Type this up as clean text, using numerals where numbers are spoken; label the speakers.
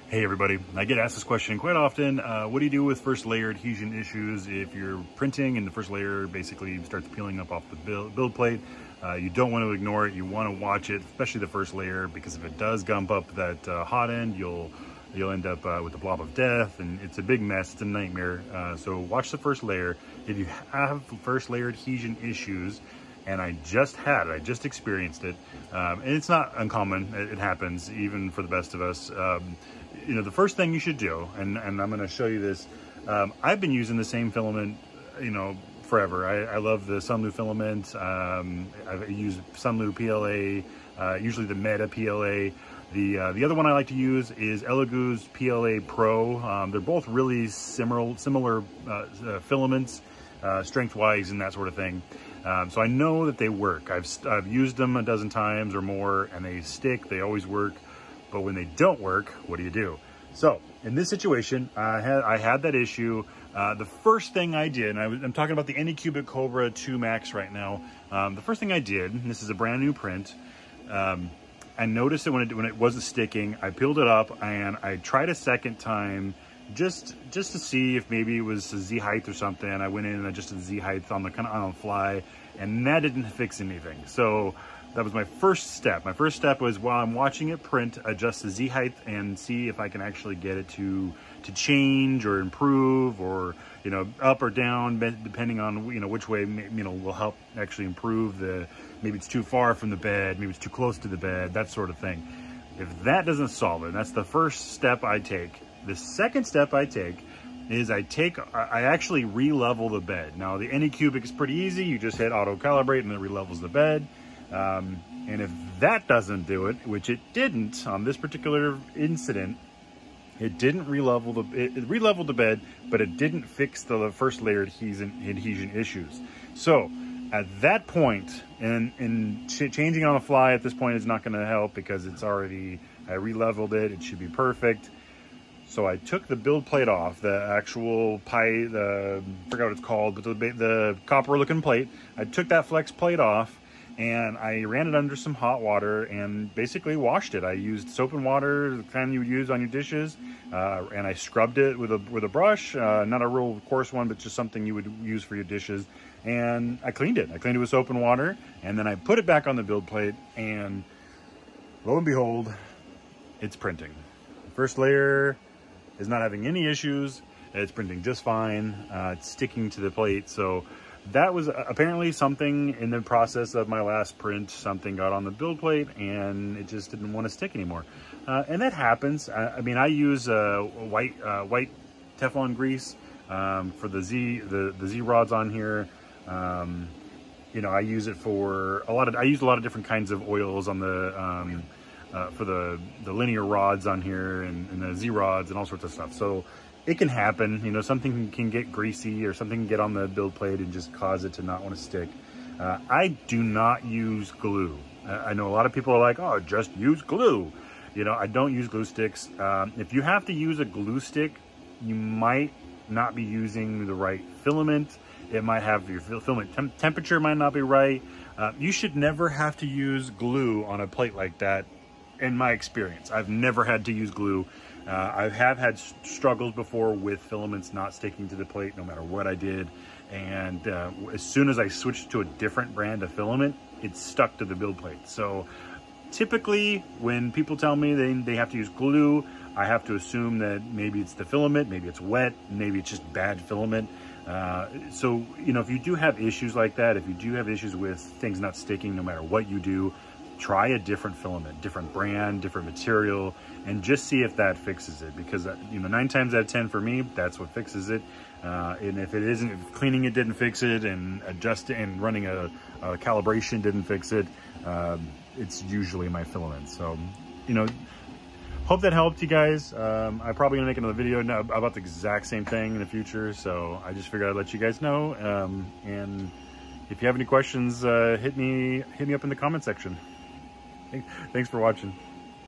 Speaker 1: Hey everybody, I get asked this question quite often. What do you do with first layer adhesion issues if you're printing and the first layer basically starts peeling up off the build plate? You don't want to ignore it. You want to watch it, especially the first layer, because if it does gump up that hot end, you'll end up with the blob of death, and it's a big mess. It's a nightmare. So watch the first layer. If you have first layer adhesion issues, and I just experienced it, and it's not uncommon. It happens even for the best of us. You know, the first thing you should do, and I'm going to show you this. I've been using the same filament, you know, forever. I love the Sunlu filament. I've used Sunlu PLA, usually the Meta PLA. The other one I like to use is Elegoo's PLA Pro. They're both really similar filaments, strength-wise and that sort of thing. So I know that they work. I've used them a dozen times or more, and they stick. They always work. But when they don't work, what do you do? So in this situation, I had that issue. The first thing I did, and I'm talking about the Anycubic Cobra 2 Max right now. The first thing I did, and this is a brand new print, I noticed it when it wasn't sticking. I peeled it up and I tried a second time just to see if maybe it was a Z height or something. I went in and adjusted the Z height on the fly, and that didn't fix anything. So that was my first step. My first step was, while I'm watching it print, adjust the Z height and see if I can actually get it to change or improve, or, you know, up or down, depending on, you know, which way, you know, will help actually improve maybe it's too far from the bed, maybe it's too close to the bed, that sort of thing. If that doesn't solve it, that's the first step I take. The second step I take is I actually re-level the bed. Now the Anycubic is pretty easy. You just hit auto calibrate and it re-levels the bed. And if that doesn't do it, which it didn't on this particular incident, it didn't re-level it re-leveled the bed, but it didn't fix the first layer adhesion issues. So at that point, and changing on the fly at this point is not going to help, because it's already, I re-leveled it. It should be perfect. So I took the build plate off, the actual I forgot what it's called, but the copper looking plate. I took that flex plate off and I ran it under some hot water and basically washed it. I used soap and water, the kind you would use on your dishes, and I scrubbed it with a brush, not a real coarse one, but just something you would use for your dishes. And I cleaned it. I cleaned it with soap and water, and then I put it back on the build plate, and lo and behold, it's printing. The first layer is not having any issues. It's printing just fine. It's sticking to the plate. So that was apparently something in the process of my last print. Something got on the build plate and it just didn't want to stick anymore. And that happens. I mean, I use white Teflon grease for the Z rods on here. You know, I use it for I use a lot of different kinds of oils on the for the linear rods on here, and the Z rods and all sorts of stuff. So it can happen, you know, something can get greasy or something can get on the build plate and just cause it to not want to stick. I do not use glue. I know a lot of people are like, oh, just use glue. You know, I don't use glue sticks. If you have to use a glue stick, you might not be using the right filament. It might have your filament temperature might not be right. You should never have to use glue on a plate like that. In my experience, I've never had to use glue. I have had struggles before with filaments not sticking to the plate no matter what I did. And as soon as I switched to a different brand of filament, it stuck to the build plate. So typically when people tell me they have to use glue, I have to assume that maybe it's the filament, maybe it's wet, maybe it's just bad filament. So, you know, if you do have issues like that, if you do have issues with things not sticking no matter what you do, try a different filament, different brand, different material, and just see if that fixes it. Because, you know, 9 times out of 10 for me, that's what fixes it. And if it isn't, if cleaning it didn't fix it, and adjusting and running a calibration didn't fix it, it's usually my filament. So, you know, hope that helped you guys. I'm probably gonna make another video about the exact same thing in the future. So I just figured I'd let you guys know. And if you have any questions, hit me up in the comment section. Thanks for watching.